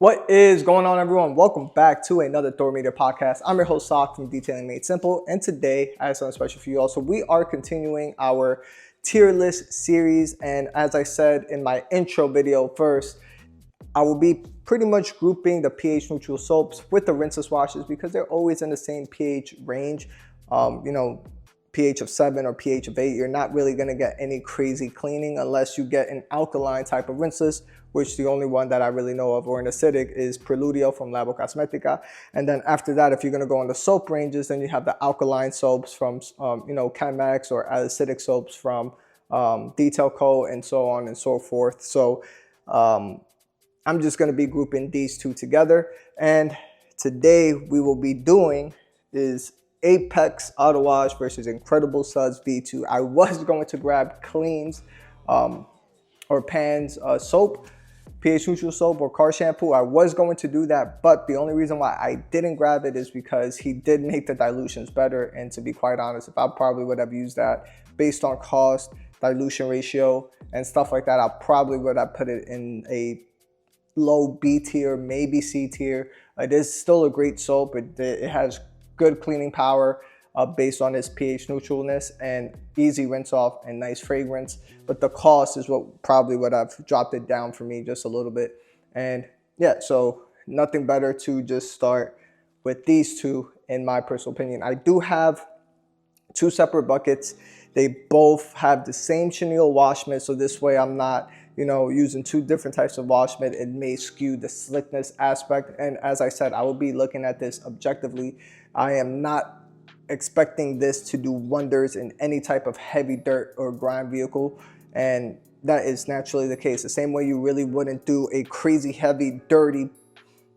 What is going on, everyone? Welcome back to another Thor Media podcast. I'm your host, Sock from Detailing Made Simple, and today I have something special for you all. So we are continuing our tier list series, and as I said in my intro video first, I will be pretty much grouping the pH neutral soaps with the rinseless washes because they're always in the same pH range. pH of 7 or pH of 8, you're not really going to get any crazy cleaning unless you get an alkaline type of rinseless, which the only one that I really know of, or an acidic, is Preludio from Labo Cosmetica. And then after that, if you're going to go on the soap ranges, then you have the alkaline soaps from Chemex, or acidic soaps from Detail Co, and so on and so forth. So I'm just going to be grouping these two together, and today we will be doing is Apex Auto Wash versus Incredible Suds V2. I was going to grab Clean's or Pan's soap, pH neutral soap, or car shampoo. I was going to do that, but the only reason why I didn't grab it is because he did make the dilutions better. And to be quite honest, if I probably would have used that based on cost, dilution ratio, and stuff like that, I probably would have put it in a low B tier, maybe C tier. It is still a great soap. It has good cleaning power based on its pH neutralness and easy rinse off and nice fragrance. But the cost is what probably would have dropped it down for me just a little bit. And yeah, so nothing better to just start with these two, in my personal opinion. I do have two separate buckets. They both have the same chenille wash mitt, so this way I'm not using two different types of wash mitt. It may skew the slickness aspect, and as I said, I will be looking at this objectively. I am not expecting this to do wonders in any type of heavy dirt or grime vehicle, and that is naturally the case. The same way you really wouldn't do a crazy heavy dirty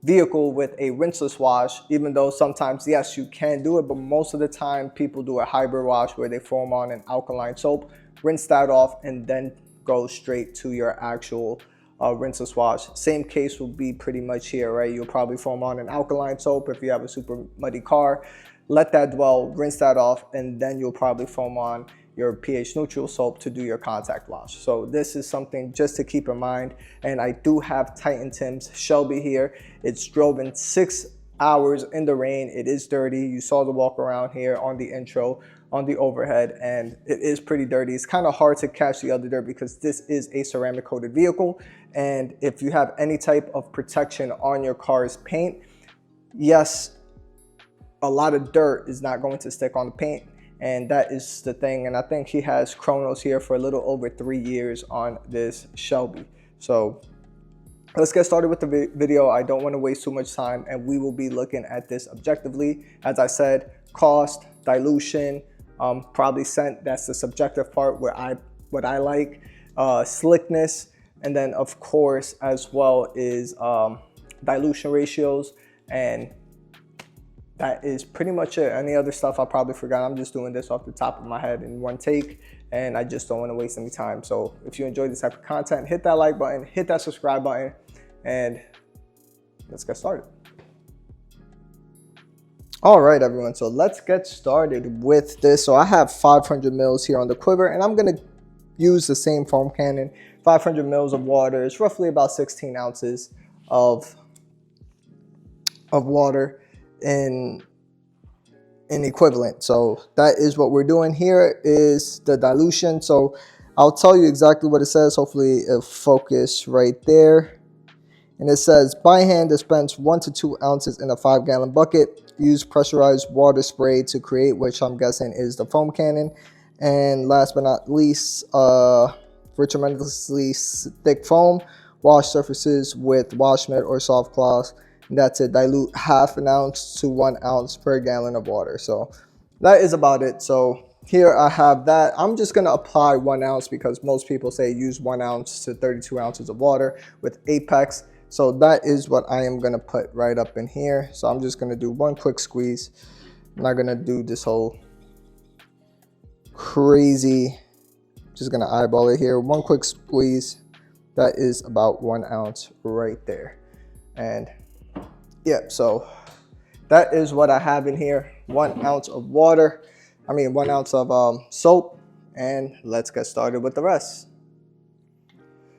vehicle with a rinseless wash, even though sometimes, yes, you can do it, but most of the time people do a hybrid wash where they foam on an alkaline soap, rinse that off, and then go straight to your actual rinseless wash. Same case will be pretty much here, right? You'll probably foam on an alkaline soap if you have a super muddy car, let that dwell, rinse that off, and then you'll probably foam on your pH neutral soap to do your contact wash. So this is something just to keep in mind. And I do have Titan Tim's Shelby here. It's driven 6 hours in the rain. It is dirty. You saw the walk around here on the intro, on the overhead, and it is pretty dirty. It's kind of hard to catch the other dirt because this is a ceramic coated vehicle. And if you have any type of protection on your car's paint, yes, a lot of dirt is not going to stick on the paint. And that is the thing. And I think he has chronos here for a little over 3 years on this Shelby. So let's get started with the video. I don't want to waste too much time, and we will be looking at this objectively. As I said, cost, dilution, probably scent, that's the subjective part where what I like, slickness, and then of course as well is dilution ratios, and that is pretty much it. Any other stuff I probably forgot. I'm just doing this off the top of my head in one take, and I just don't want to waste any time. So if you enjoy this type of content, hit that like button, hit that subscribe button, and let's get started. All right, everyone, so let's get started with this. So I have 500 mils here on the quiver, and I'm going to use the same foam cannon. 500 mils of water is roughly about 16 ounces of water in equivalent. So that is what we're doing. Here is the dilution. So I'll tell you exactly what it says. Hopefully it'll focus right there. And it says, by hand dispense 1 to 2 ounces in a 5-gallon bucket. Use pressurized water spray to create, which I'm guessing is the foam cannon. And last but not least, for tremendously thick foam, wash surfaces with wash mitt or soft cloths. And that's it. Dilute 1/2 ounce to 1 ounce per gallon of water. So that is about it. So here I have that. I'm just going to apply 1 ounce because most people say use 1 ounce to 32 ounces of water with Apex. So that is what I am going to put right up in here. So I'm just going to do one quick squeeze. I'm not going to do this whole crazy, just going to eyeball it here. One quick squeeze. That is about 1 ounce right there. And yeah, so that is what I have in here. 1 ounce of water. 1 ounce of soap. And let's get started with the rest.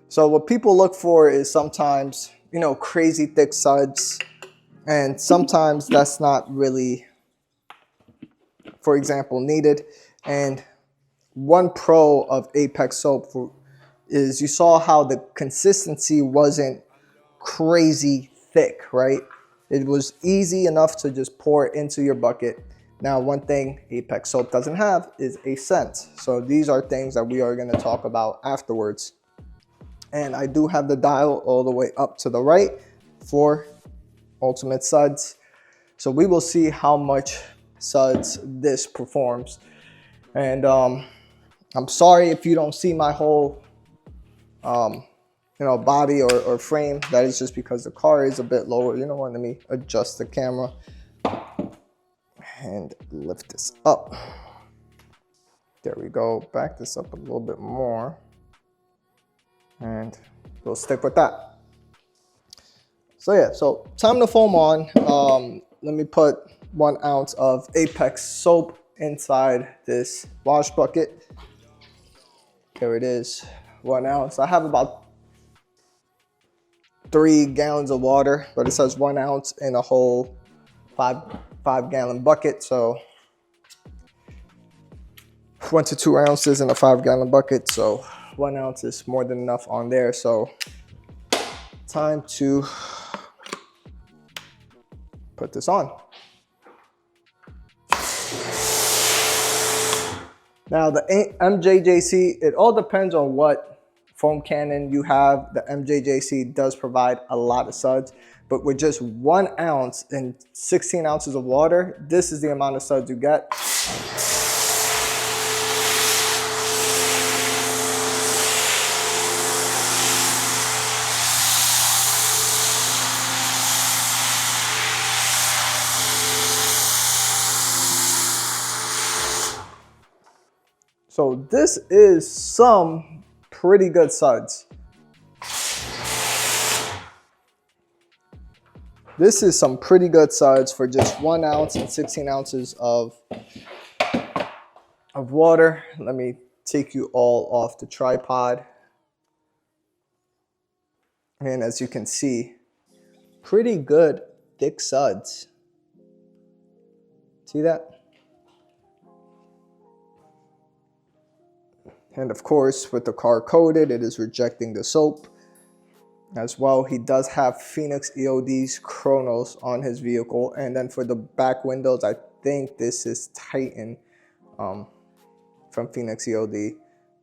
So what people look for is sometimes you know, crazy thick suds. And sometimes that's not really, for example, needed. And one pro of Apex soap is you saw how the consistency wasn't crazy thick, right? It was easy enough to just pour it into your bucket. Now, one thing Apex soap doesn't have is a scent. So these are things that we are going to talk about afterwards. And I do have the dial all the way up to the right for Ultimate Suds. So we will see how much suds this performs. And I'm sorry if you don't see my whole you know, body or frame. That is just because the car is a bit lower. You know what, let me adjust the camera and lift this up. There we go. Back this up a little bit more. And we'll stick with that. So yeah, so time to foam on. Let me put 1 ounce of Apex soap inside this wash bucket. There it is, 1 ounce. I have about 3 gallons of water, but it says 1 ounce in a whole five gallon bucket. So 1 to 2 ounces in a 5 gallon bucket. So 1 ounce is more than enough on there. So time to put this on. Now the MJJC, it all depends on what foam cannon you have. The MJJC does provide a lot of suds, but with just 1 ounce and 16 ounces of water, this is the amount of suds you get. So this is some pretty good suds. This is some pretty good suds for just 1 ounce and 16 ounces of water. Let me take you all off the tripod. And as you can see, pretty good thick suds. See that? And of course, with the car coated, it is rejecting the soap as well. He does have Phoenix EOD's Chronos on his vehicle. And then for the back windows, I think this is Titan from Phoenix EOD.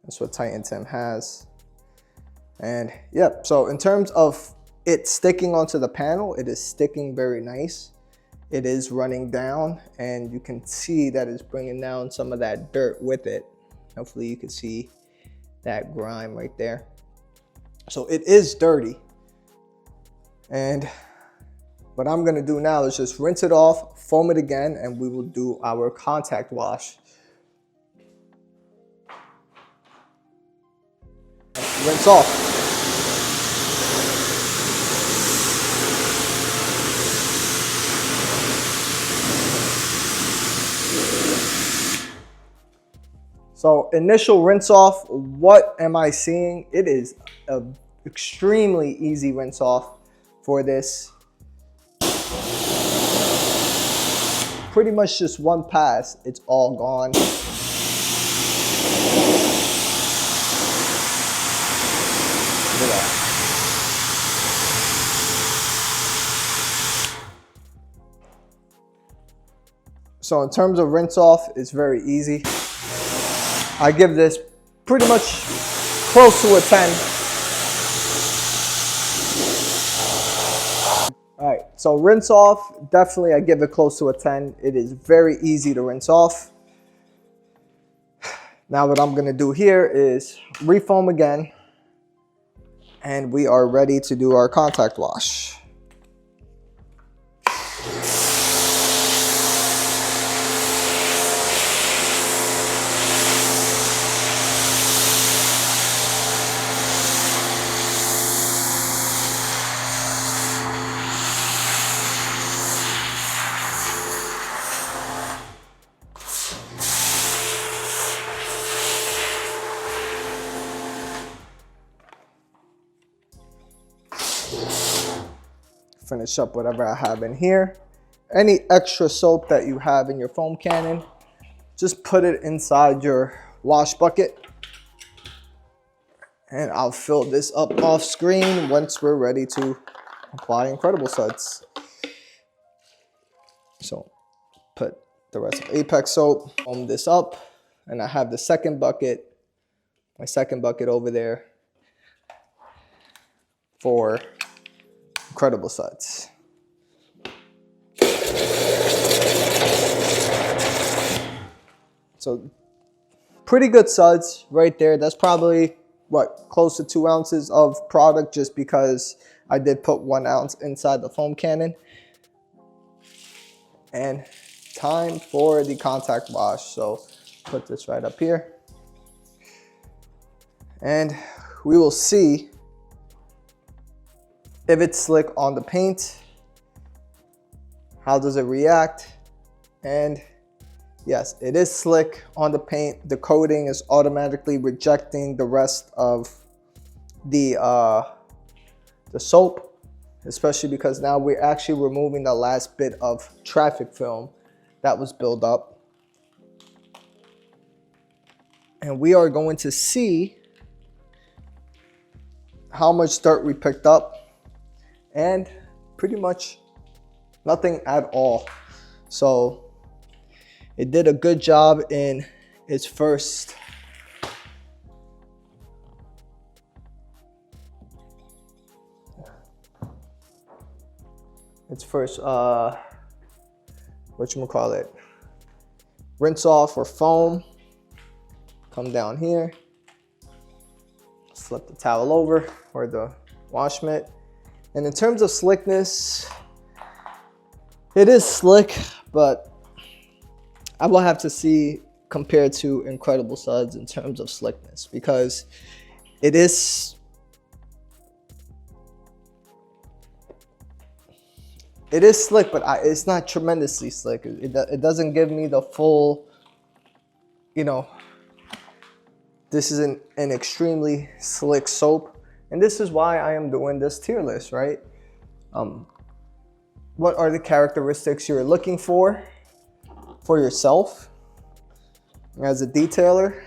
That's what Titan Tim has. And yep, so in terms of it sticking onto the panel, it is sticking very nice. It is running down, and you can see that it's bringing down some of that dirt with it. Hopefully you can see that grime right there. So it is dirty. And what I'm gonna do now is just rinse it off, foam it again, and we will do our contact wash. Rinse off. So initial rinse off, what am I seeing? It is an extremely easy rinse off for this. Pretty much just one pass, it's all gone. Look at that. So in terms of rinse off, it's very easy. I give this pretty much close to a 10. All right, so rinse off, definitely I give it close to a 10. It is very easy to rinse off. Now what I'm gonna do here is refoam again, and we are ready to do our contact wash. finish up whatever I have in here. Any extra soap that you have in your foam cannon, just put it inside your wash bucket. And I'll fill this up off screen once we're ready to apply Incredible Suds. So put the rest of Apex soap, foam this up, and I have the second bucket, my second bucket over there for Incredible Suds. So pretty good suds right there. That's probably what, close to 2 ounces of product, just because I did put 1 ounce inside the foam cannon. And time for the contact wash. So put this right up here. And we will see if it's slick on the paint. How does it react? And yes, it is slick on the paint. The coating is automatically rejecting the rest of the soap, especially because now we're actually removing the last bit of traffic film that was built up. And we are going to see how much dirt we picked up, and pretty much nothing at all. So it did a good job in its first whatchamacallit, rinse off or foam. Come down here, flip the towel over or the wash mitt. And in terms of slickness, it is slick, but I will have to see compared to Incredible Suds in terms of slickness, because it is slick, but it's not tremendously slick. It doesn't give me the full, you know, this is an extremely slick soap. And this is why I am doing this tier list, right? What are the characteristics you're looking for yourself as a detailer?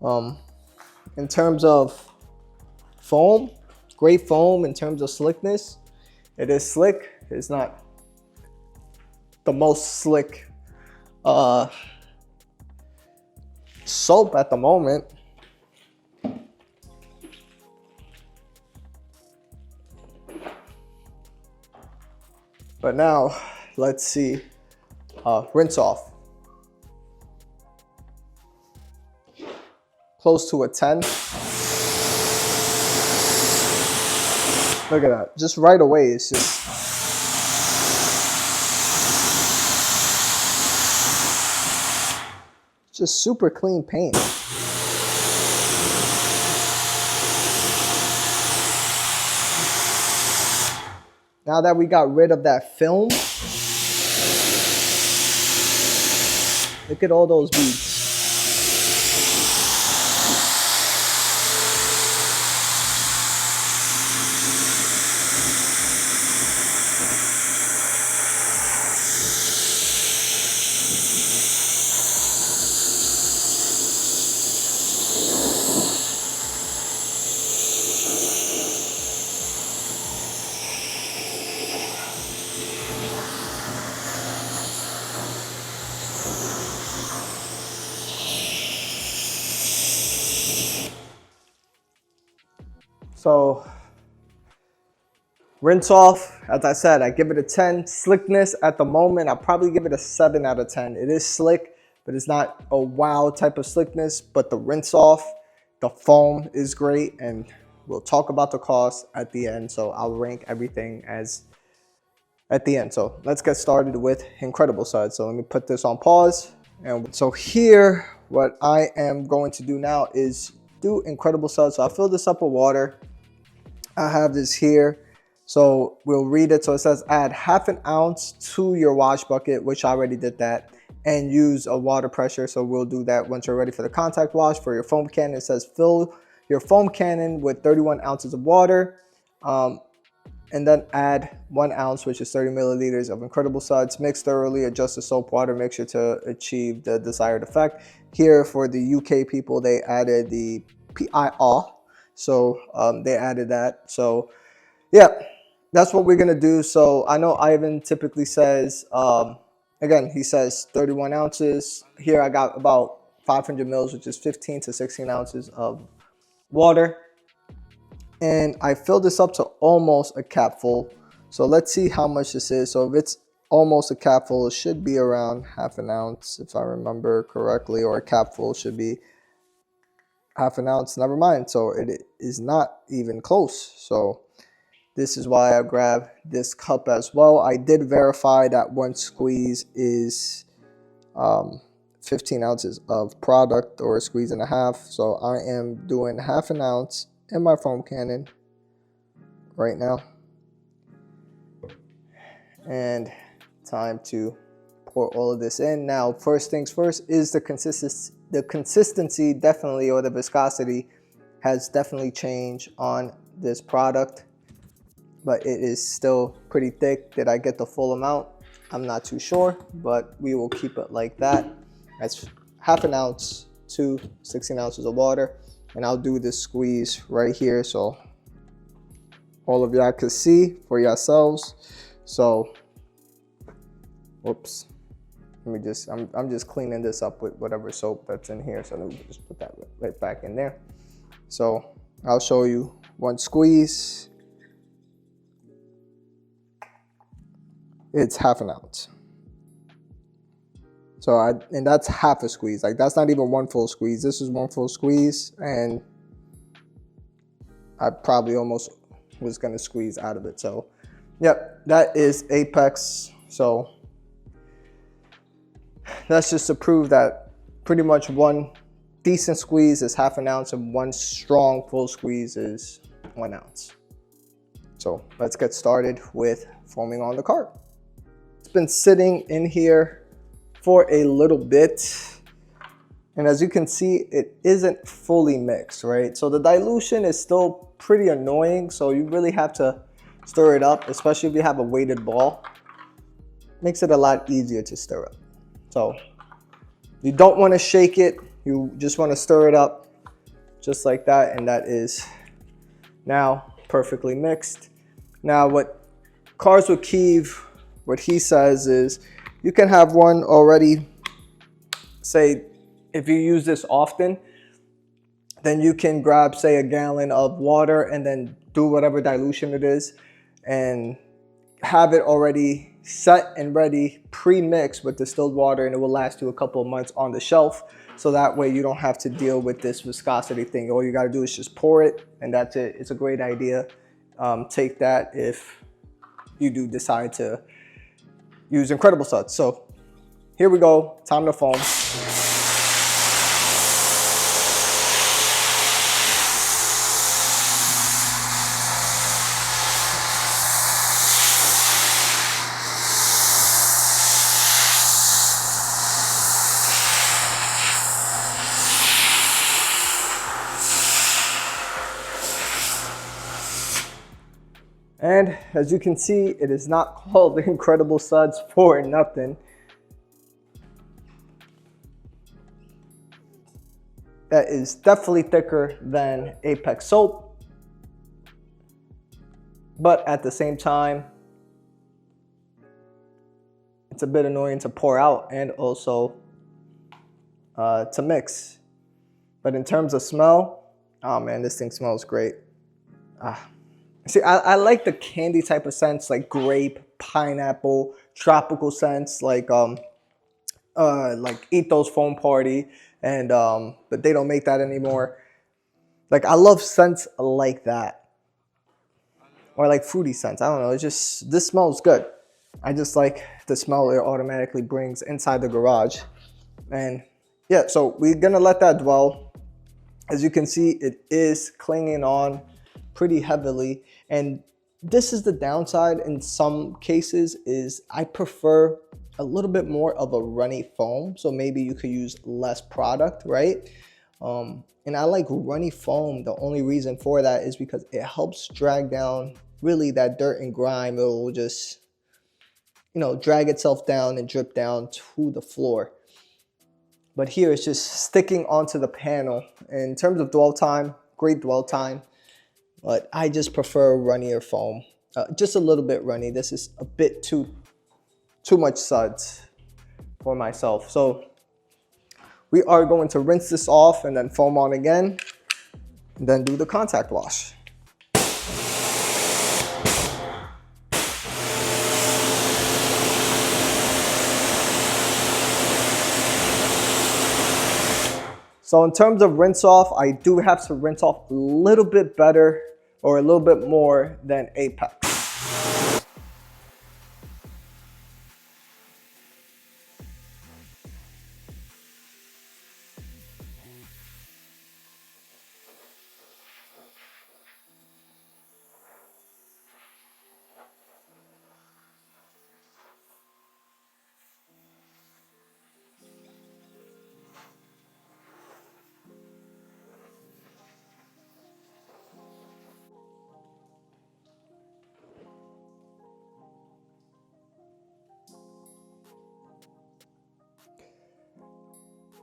In terms of foam, great foam. In terms of slickness, it is slick. It's not the most slick soap at the moment. But now let's see, rinse off. Close to a 10. Look at that, just right away, it's just super clean paint. Now that we got rid of that film, look at all those beads. So rinse off, as I said, I give it a 10. Slickness at the moment, I'll probably give it a 7 out of 10. It is slick, but it's not a wow type of slickness. But the rinse off, the foam is great, and we'll talk about the cost at the end. So I'll rank everything as at the end. So let's get started with Incredible Suds. So let me put this on pause. And so here, what I am going to do now is do Incredible Suds. So I'll fill this up with water. I have this here, so we'll read it. So it says add ½ an ounce to your wash bucket, which I already did that, and use a water pressure. So we'll do that once you're ready for the contact wash. For your foam cannon, it says fill your foam cannon with 31 ounces of water. and then add 1 ounce, which is 30 milliliters of Incredible Suds. Mix thoroughly, adjust the soap water mixture to achieve the desired effect. Here for the UK people, they added the PIR, so they added that. So yeah, that's what we're gonna do. So I know Ivan typically says, again, he says 31 ounces. Here I got about 500 mils, which is 15 to 16 ounces of water. And I filled this up to almost a cap full. So let's see how much this is. So if it's almost a cap full, it should be around half an ounce, if I remember correctly, or a cap full should be half an ounce. Never mind. So it is not even close. So this is why I grabbed this cup as well. I did verify that 1 squeeze is 15 ounces of product, or a squeeze and a half. So I am doing half an ounce in my foam cannon right now. And time to pour all of this in. Now, first things first is the consistency definitely, or the viscosity has definitely changed on this product, but it is still pretty thick. Did I get the full amount? I'm not too sure, but we will keep it like that. That's half an ounce to 16 ounces of water. And I'll do this squeeze right here so all of y'all can see for yourselves. So, whoops. Let me just, I'm just cleaning this up with whatever soap that's in here. So let me just put that right back in there. So I'll show you 1 squeeze. It's half an ounce. So and that's half a squeeze. Like, that's not even 1 full squeeze. This is 1 full squeeze, and I probably almost was gonna squeeze out of it. So yep, that is Apex. So that's just to prove that pretty much 1 decent squeeze is half an ounce, and 1 strong full squeeze is 1 ounce. So let's get started with foaming on the cart. It's been sitting in here for a little bit, and as you can see, it isn't fully mixed, right? So the dilution is still pretty annoying, so you really have to stir it up, especially if you have a weighted ball. Makes it a lot easier to stir up. So you don't want to shake it, you just want to stir it up just like that, and that is now perfectly mixed. Now what Cars with Keeve, what he says is, you can have one already, say, if you use this often, then you can grab, say, a gallon of water and then do whatever dilution it is and have it already set and ready, pre-mixed with distilled water, and it will last you a couple of months on the shelf. So that way you don't have to deal with this viscosity thing. All you got to do is just pour it, and that's it. It's a great idea. Take that if you do decide to use Incredible Suds. So here we go, time to foam. And as you can see, it is not called the Incredible Suds for nothing. That is definitely thicker than Apex soap, but at the same time, it's a bit annoying to pour out and also to mix. But in terms of smell, oh man, this thing smells great. See, I like the candy type of scents, like grape, pineapple, tropical scents, like Eat Those Foam Party, and but they don't make that anymore. Like, I love scents like that, or like fruity scents. I don't know. It's just, this smells good. I just like the smell it automatically brings inside the garage. And yeah, so we're gonna let that dwell. As you can see, it is clinging on pretty heavily, and this is the downside in some cases, is I prefer a little bit more of a runny foam, so maybe you could use less product, right? And I like runny foam. The only reason for that is because it helps drag down really that dirt and grime, it will just, drag itself down and drip down to the floor. But here it's just sticking onto the panel. In terms of dwell time, great dwell time, but I just prefer runnier foam. Just a little bit runny. This is a bit too much suds for myself. So we are going to rinse this off and then foam on again, and then do the contact wash. So in terms of rinse off, I do have to rinse off a little bit better or a little bit more than Apex.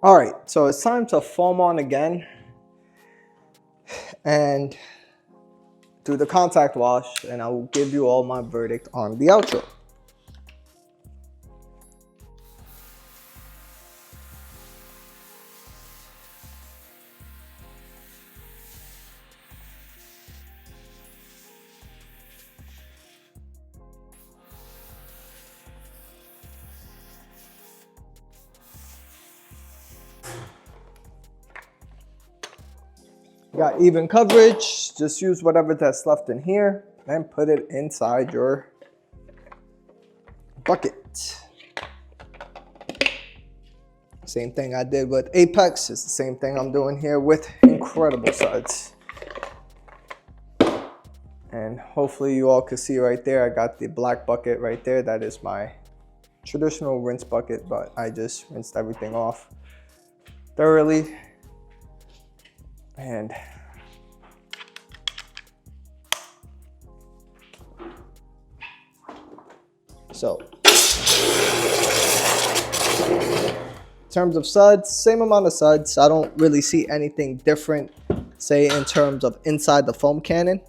All right, so it's time to foam on again and do the contact wash, and I will give you all my verdict on the outro. Got even coverage, just use whatever that's left in here and put it inside your bucket. Same thing I did with Apex, it's the same thing I'm doing here with Incredible Suds. And hopefully you all can see right there, I got the black bucket right there. That is my traditional rinse bucket, but I just rinsed everything off thoroughly. And so, in terms of suds, same amount of suds. I don't really see anything different, say in terms of inside the foam cannon.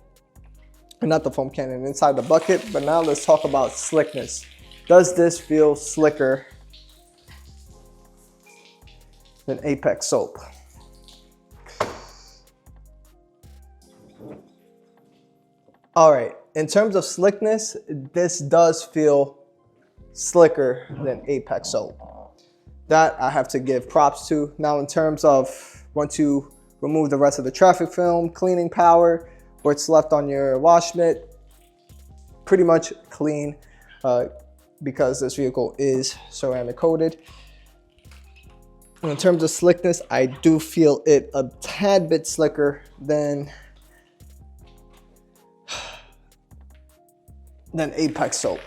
Not the foam cannon, inside the bucket. But now let's talk about slickness. Does this feel slicker than Apex soap? All right, in terms of slickness, this does feel slicker than Apex soap. That I have to give props to. Now in terms of once you remove the rest of the traffic film, cleaning power, what's left on your wash mitt, pretty much clean because this vehicle is ceramic coated. In terms of slickness, I do feel it a tad bit slicker than Apex soap.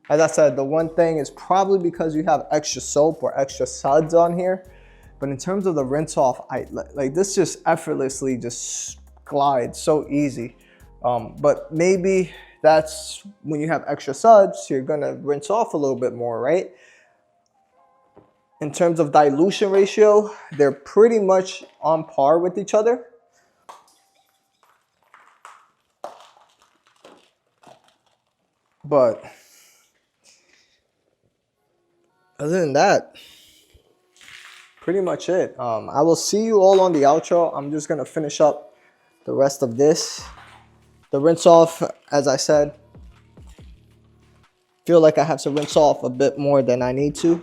As I said, the one thing is probably because you have extra soap or extra suds on here. But in terms of the rinse off, like this just effortlessly just glides so easy. But maybe that's when you have extra suds, you're gonna rinse off a little bit more, right? In terms of dilution ratio, they're pretty much on par with each other. But other than that, pretty much it. I will see you all on the outro. I'm just gonna finish up the rest of this. The rinse off, as I said, feel like I have to rinse off a bit more than I need to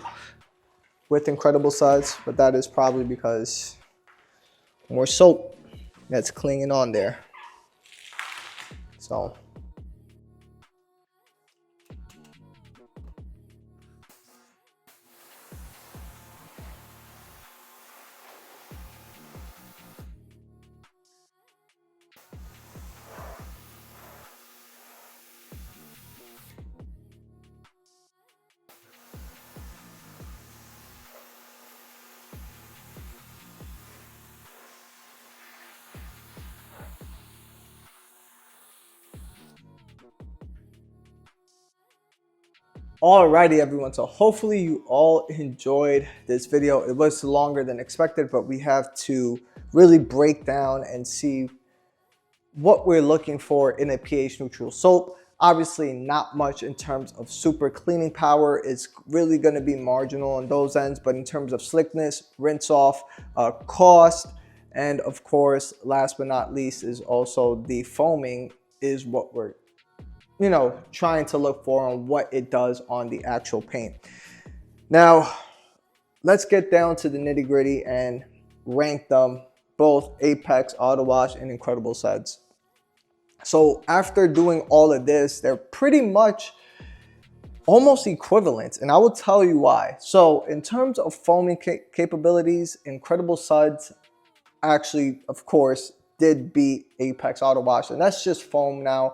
with Incredible Suds, but that is probably because more soap that's clinging on there. So Alrighty everyone, so hopefully you all enjoyed this video. It was longer than expected, but we have to really break down and see what we're looking for in a pH neutral soap. Obviously not much in terms of super cleaning power. It's really going to be marginal on those ends, but in terms of slickness, rinse off, cost, and of course, last but not least is also the foaming is what we're trying to look for on what it does on the actual paint. Now, let's get down to the nitty gritty and rank them, both Apex Auto Wash and Incredible Suds. So after doing all of this, they're pretty much almost equivalent, and I will tell you why. So in terms of foaming capabilities, Incredible Suds actually, of course, did beat Apex Auto Wash, and that's just foam now.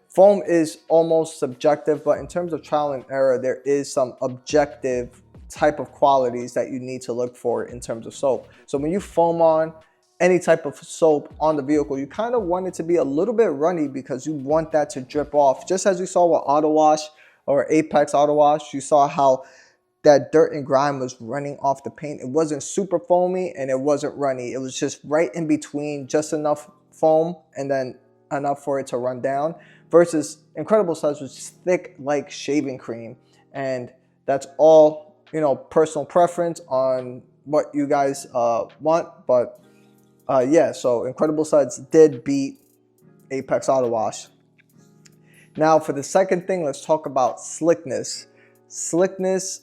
Foam is almost subjective, but in terms of trial and error, there is some objective type of qualities that you need to look for in terms of soap. So when you foam on any type of soap on the vehicle, you kind of want it to be a little bit runny because you want that to drip off. Just as you saw with Auto Wash or Apex Auto Wash, you saw how that dirt and grime was running off the paint. It wasn't super foamy and it wasn't runny. It was just right in between, just enough foam and then enough for it to run down. Versus Incredible Suds was thick like shaving cream, and that's all personal preference on what you guys want. But yeah, so Incredible Suds did beat Apex Auto Wash. Now for the second thing, let's talk about slickness. Slickness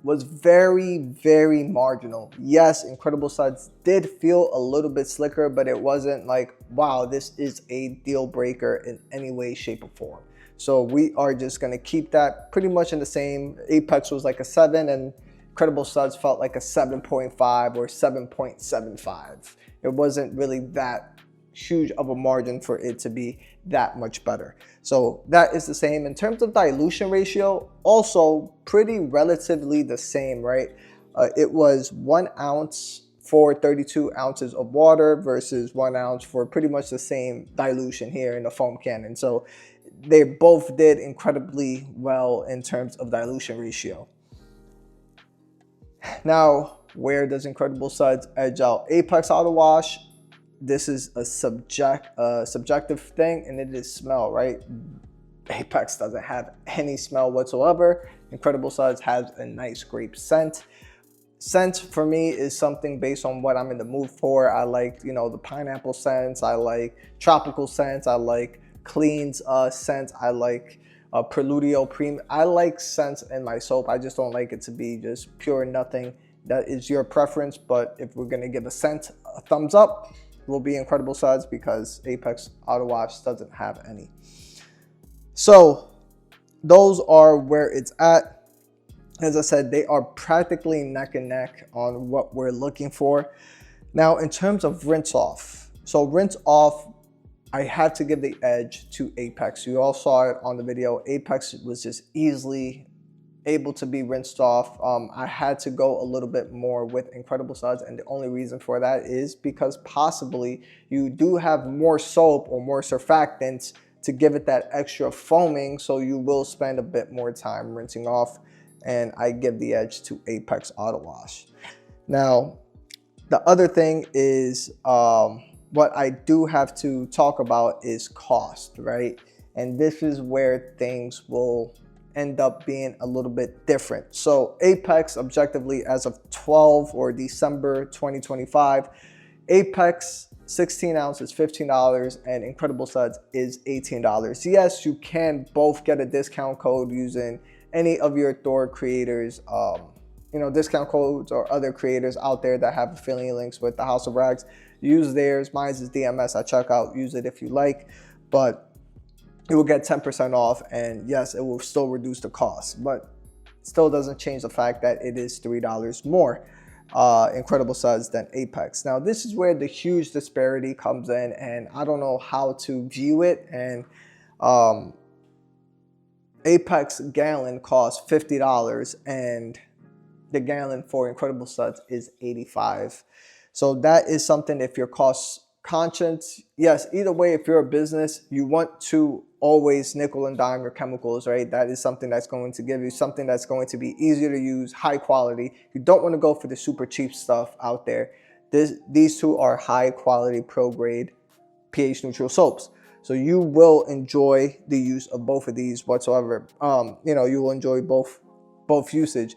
was very, very marginal. Yes, Incredible Suds did feel a little bit slicker, but it wasn't like, wow, this is a deal breaker in any way, shape, or form. So we are just gonna keep that pretty much in the same. Apex was like a 7 and Incredible Suds felt like a 7.5 or 7.75. It wasn't really that huge of a margin for it to be that much better. So that is the same. In terms of dilution ratio, also pretty relatively the same, right? It was 1 ounce for 32 ounces of water versus 1 ounce for pretty much the same dilution here in the foam cannon. So they both did incredibly well in terms of dilution ratio. Now, where does Incredible Suds edge out Apex Auto Wash? This is a subjective thing, and it is smell, right? Apex doesn't have any smell whatsoever. Incredible Suds has a nice grape scent. Scent for me is something based on what I'm in the mood for. I like, the pineapple scents. I like tropical scents. I like clean scents. I like Preludio Premium. I like scents in my soap. I just don't like it to be just pure nothing. That is your preference, but if we're gonna give a scent a thumbs up, will be Incredible Suds because Apex Auto Wash doesn't have any. So those are where it's at. As I said, they are practically neck and neck on what we're looking for. Now in terms of rinse off, so rinse off, I had to give the edge to Apex. You all saw it on the video. Apex was just easily able to be rinsed off. I had to go a little bit more with Incredible Suds, and the only reason for that is because possibly you do have more soap or more surfactants to give it that extra foaming, so you will spend a bit more time rinsing off, and I give the edge to Apex Auto Wash. Now, the other thing is what I do have to talk about is cost, right? And this is where things will end up being a little bit different. So Apex, objectively, as of 12 or December 2025, Apex 16 ounce is $15 and Incredible Suds is $18. Yes, you can both get a discount code using any of your Thor creators, discount codes or other creators out there that have affiliate links with the House of Rags. Use theirs. Mine is DMS at checkout. Use it if you like, but it will get 10% off, and yes, it will still reduce the cost, but still doesn't change the fact that it is $3 more Incredible Suds than Apex. Now, this is where the huge disparity comes in, and I don't know how to view it. And Apex gallon costs $50, and the gallon for Incredible Suds is $85. So that is something, if your costs conscience, yes, either way, if you're a business, you want to always nickel and dime your chemicals, right? That is something that's going to give you something that's going to be easier to use, high quality. You don't want to go for the super cheap stuff out there. These two are high quality, pro grade, pH neutral soaps. So you will enjoy the use of both of these whatsoever. You know, you will enjoy both usage.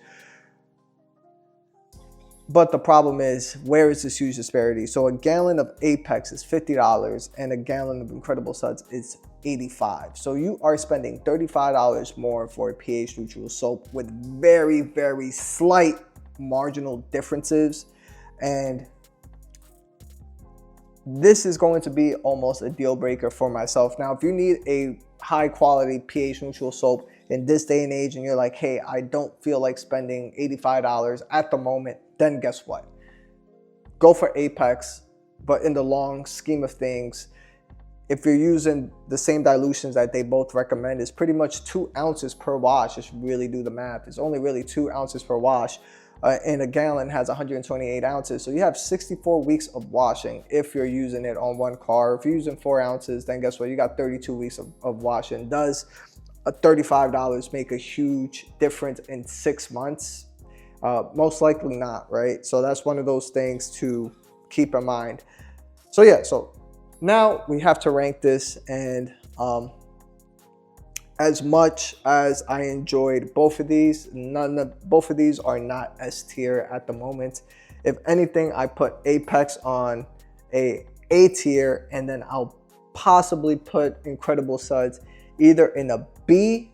But the problem is, where is this huge disparity? So a gallon of Apex is $50 and a gallon of Incredible Suds is $85. So you are spending $35 more for a pH neutral soap with very, very slight marginal differences. And this is going to be almost a deal breaker for myself. Now, if you need a high quality pH neutral soap in this day and age and you're like, hey, I don't feel like spending $85 at the moment, then guess what? Go for Apex. But in the long scheme of things, if you're using the same dilutions that they both recommend, it's pretty much 2 ounces per wash. If you really do the math, it's only really 2 ounces per wash. And a gallon has 128 ounces. So you have 64 weeks of washing if you're using it on one car. If you're using 4 ounces, then guess what? You got 32 weeks of washing. Does $35 make a huge difference in 6 months? Most likely not, right? So that's one of those things to keep in mind. So yeah, so now we have to rank this, and as much as I enjoyed both of these, both of these are not S tier at the moment. If anything, I put Apex on A tier, and then I'll possibly put Incredible Suds either in a B,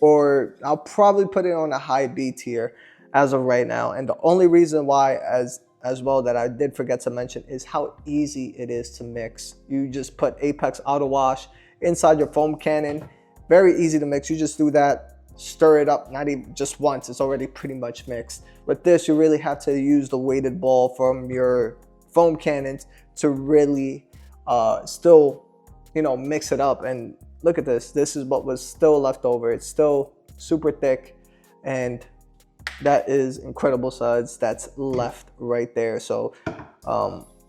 or I'll probably put it on a high B tier as of right now. And the only reason why as well that I did forget to mention is how easy it is to mix. You just put Apex Auto Wash inside your foam cannon. Very easy to mix. You just do that, stir it up, not even just once. It's already pretty much mixed. With this, you really have to use the weighted ball from your foam cannons to really still, you know, mix it up. And look at this. This is what was still left over. It's still super thick, and that is Incredible Suds that's left right there. So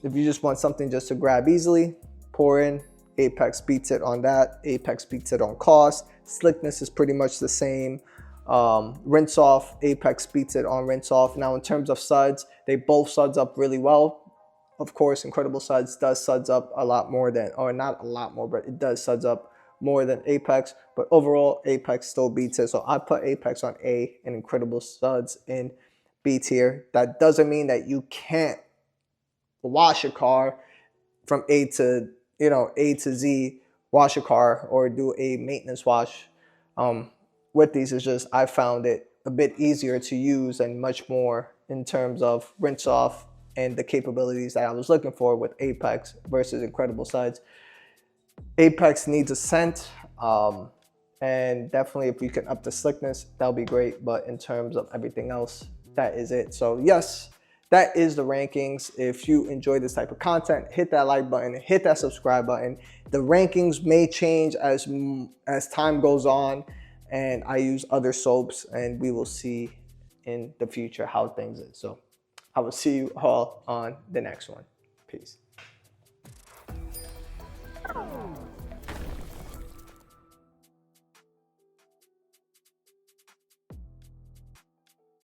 if you just want something just to grab easily, pour in. Apex beats it on that. Apex beats it on cost. Slickness is pretty much the same. Rinse off, Apex beats it on rinse off. Now in terms of suds, they both suds up really well. Of course, Incredible Suds does suds up a lot more than, or not a lot more, but it does suds up more than Apex. But overall, Apex still beats it. So I put Apex on A and Incredible Suds in B tier. That doesn't mean that you can't wash a car from A to, you know, A to Z, wash a car or do a maintenance wash with these. Is just I found it a bit easier to use and much more in terms of rinse off and the capabilities that I was looking for with Apex versus Incredible Suds. Apex needs a scent, and definitely if you can up the slickness, that'll be great. But in terms of everything else, that is it. So yes, that is the rankings. If you enjoy this type of content, hit that like button, hit that subscribe button. The rankings may change as time goes on and I use other soaps, and we will see in the future how things is. So I will see you all on the next one. Peace.